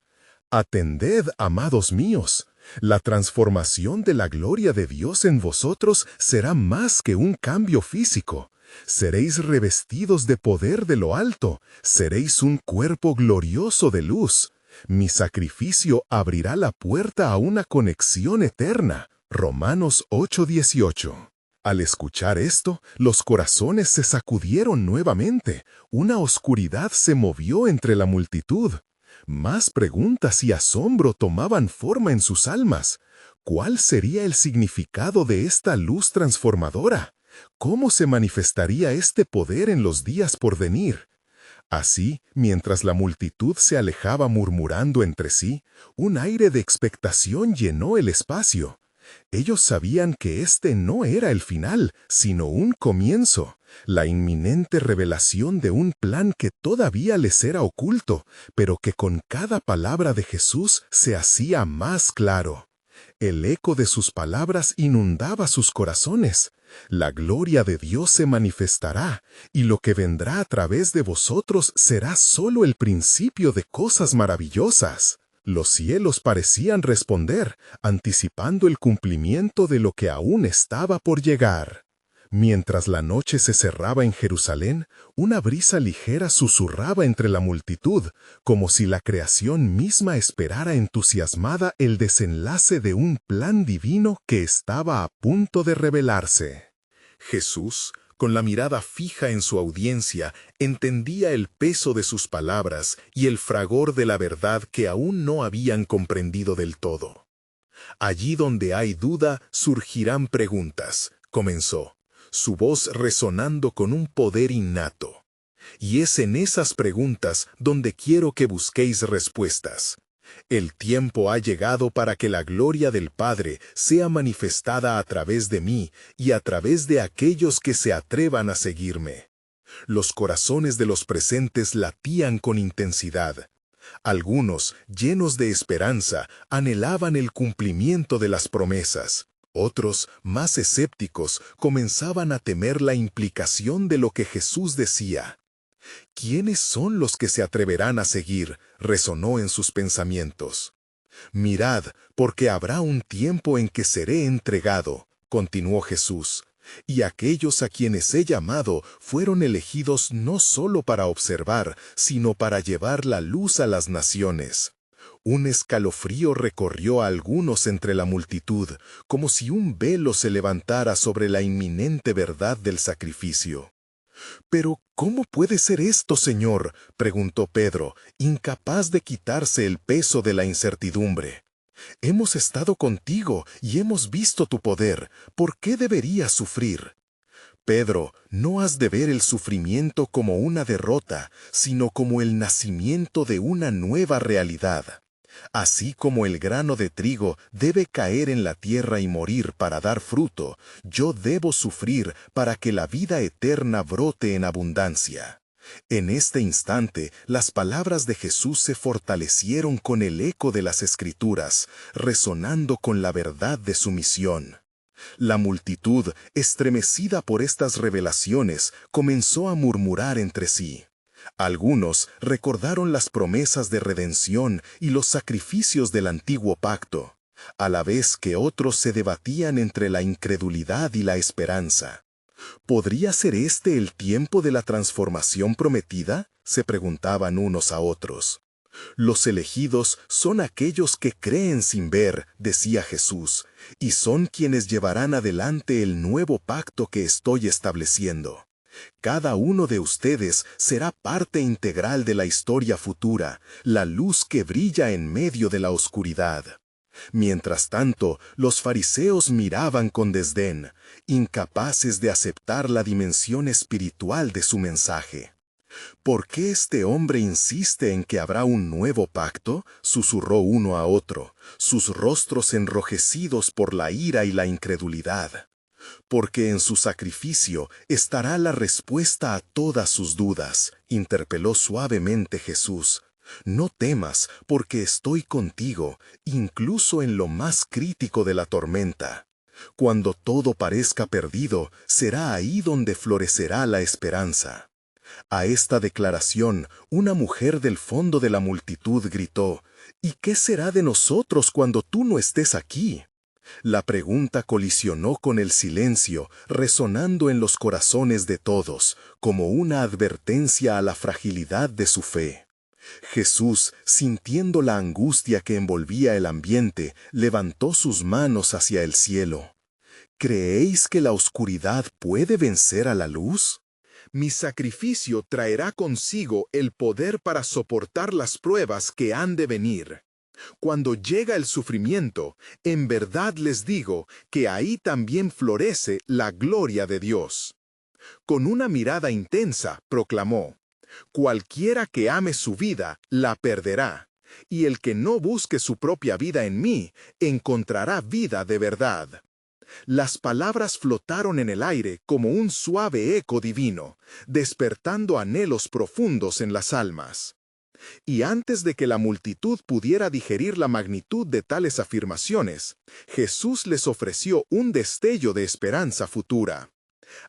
«Atended, amados míos. La transformación de la gloria de Dios en vosotros será más que un cambio físico. Seréis revestidos de poder de lo alto, seréis un cuerpo glorioso de luz. Mi sacrificio abrirá la puerta a una conexión eterna». Romanos 8:18. Al escuchar esto, los corazones se sacudieron nuevamente. Una oscuridad se movió entre la multitud. Más preguntas y asombro tomaban forma en sus almas. ¿Cuál sería el significado de esta luz transformadora? ¿Cómo se manifestaría este poder en los días por venir? Así, mientras la multitud se alejaba murmurando entre sí, un aire de expectación llenó el espacio. Ellos sabían que este no era el final, sino un comienzo, la inminente revelación de un plan que todavía les era oculto, pero que con cada palabra de Jesús se hacía más claro. El eco de sus palabras inundaba sus corazones. La gloria de Dios se manifestará, y lo que vendrá a través de vosotros será solo el principio de cosas maravillosas. Los cielos parecían responder, anticipando el cumplimiento de lo que aún estaba por llegar. Mientras la noche se cerraba en Jerusalén, una brisa ligera susurraba entre la multitud, como si la creación misma esperara entusiasmada el desenlace de un plan divino que estaba a punto de revelarse. Jesús, con la mirada fija en su audiencia, entendía el peso de sus palabras y el fragor de la verdad que aún no habían comprendido del todo. «Allí donde hay duda, surgirán preguntas», comenzó, su voz resonando con un poder innato. «Y es en esas preguntas donde quiero que busquéis respuestas. El tiempo ha llegado para que la gloria del Padre sea manifestada a través de mí y a través de aquellos que se atrevan a seguirme». Los corazones de los presentes latían con intensidad. Algunos, llenos de esperanza, anhelaban el cumplimiento de las promesas. Otros, más escépticos, comenzaban a temer la implicación de lo que Jesús decía. «¿Quiénes son los que se atreverán a seguir?», resonó en sus pensamientos. «Mirad, porque habrá un tiempo en que seré entregado», continuó Jesús. Y aquellos a quienes he llamado fueron elegidos no solo para observar, sino para llevar la luz a las naciones. Un escalofrío recorrió a algunos entre la multitud, como si un velo se levantara sobre la inminente verdad del sacrificio. «¿Pero cómo puede ser esto, Señor?», preguntó Pedro, incapaz de quitarse el peso de la incertidumbre. «Hemos estado contigo y hemos visto tu poder. ¿Por qué deberías sufrir?». «Pedro, no has de ver el sufrimiento como una derrota, sino como el nacimiento de una nueva realidad. Así como el grano de trigo debe caer en la tierra y morir para dar fruto, yo debo sufrir para que la vida eterna brote en abundancia». En este instante, las palabras de Jesús se fortalecieron con el eco de las Escrituras, resonando con la verdad de su misión. La multitud, estremecida por estas revelaciones, comenzó a murmurar entre sí. Algunos recordaron las promesas de redención y los sacrificios del antiguo pacto, a la vez que otros se debatían entre la incredulidad y la esperanza. ¿Podría ser este el tiempo de la transformación prometida?, se preguntaban unos a otros. «Los elegidos son aquellos que creen sin ver», decía Jesús, «y son quienes llevarán adelante el nuevo pacto que estoy estableciendo. Cada uno de ustedes será parte integral de la historia futura, la luz que brilla en medio de la oscuridad». Mientras tanto, los fariseos miraban con desdén, incapaces de aceptar la dimensión espiritual de su mensaje. «¿Por qué este hombre insiste en que habrá un nuevo pacto?», susurró uno a otro, sus rostros enrojecidos por la ira y la incredulidad. «Porque en su sacrificio estará la respuesta a todas sus dudas», interpeló suavemente Jesús. «No temas, porque estoy contigo, incluso en lo más crítico de la tormenta. Cuando todo parezca perdido, será ahí donde florecerá la esperanza». A esta declaración, una mujer del fondo de la multitud gritó: «¿Y qué será de nosotros cuando tú no estés aquí?». La pregunta colisionó con el silencio, resonando en los corazones de todos, como una advertencia a la fragilidad de su fe. Jesús, sintiendo la angustia que envolvía el ambiente, levantó sus manos hacia el cielo. «¿Creéis que la oscuridad puede vencer a la luz? Mi sacrificio traerá consigo el poder para soportar las pruebas que han de venir. Cuando llega el sufrimiento, en verdad les digo que ahí también florece la gloria de Dios». Con una mirada intensa, proclamó: «Cualquiera que ame su vida, la perderá, y el que no busque su propia vida en mí, encontrará vida de verdad». Las palabras flotaron en el aire como un suave eco divino, despertando anhelos profundos en las almas. Y antes de que la multitud pudiera digerir la magnitud de tales afirmaciones, Jesús les ofreció un destello de esperanza futura.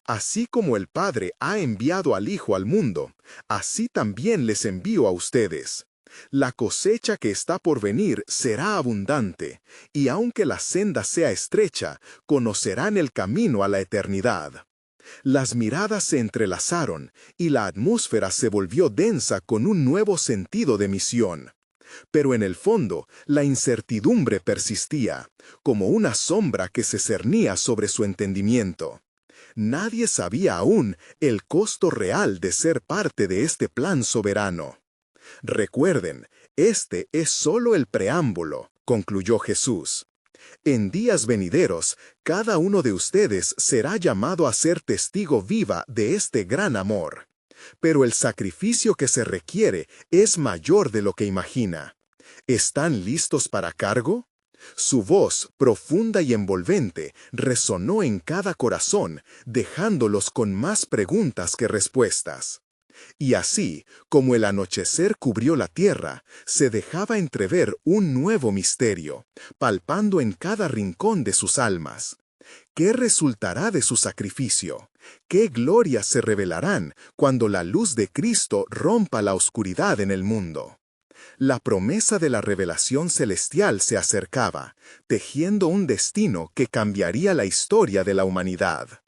«Así como el Padre ha enviado al Hijo al mundo, así también les envío a ustedes. La cosecha que está por venir será abundante, y aunque la senda sea estrecha, conocerán el camino a la eternidad». Las miradas se entrelazaron, y la atmósfera se volvió densa con un nuevo sentido de misión. Pero en el fondo, la incertidumbre persistía, como una sombra que se cernía sobre su entendimiento. Nadie sabía aún el costo real de ser parte de este plan soberano. «Recuerden, este es solo el preámbulo», concluyó Jesús. «En días venideros, cada uno de ustedes será llamado a ser testigo viva de este gran amor. Pero el sacrificio que se requiere es mayor de lo que imagina. ¿Están listos para cargo?». Su voz, profunda y envolvente, resonó en cada corazón, dejándolos con más preguntas que respuestas. Y así, como el anochecer cubrió la tierra, se dejaba entrever un nuevo misterio, palpando en cada rincón de sus almas. ¿Qué resultará de su sacrificio? ¿Qué glorias se revelarán cuando la luz de Cristo rompa la oscuridad en el mundo? La promesa de la revelación celestial se acercaba, tejiendo un destino que cambiaría la historia de la humanidad.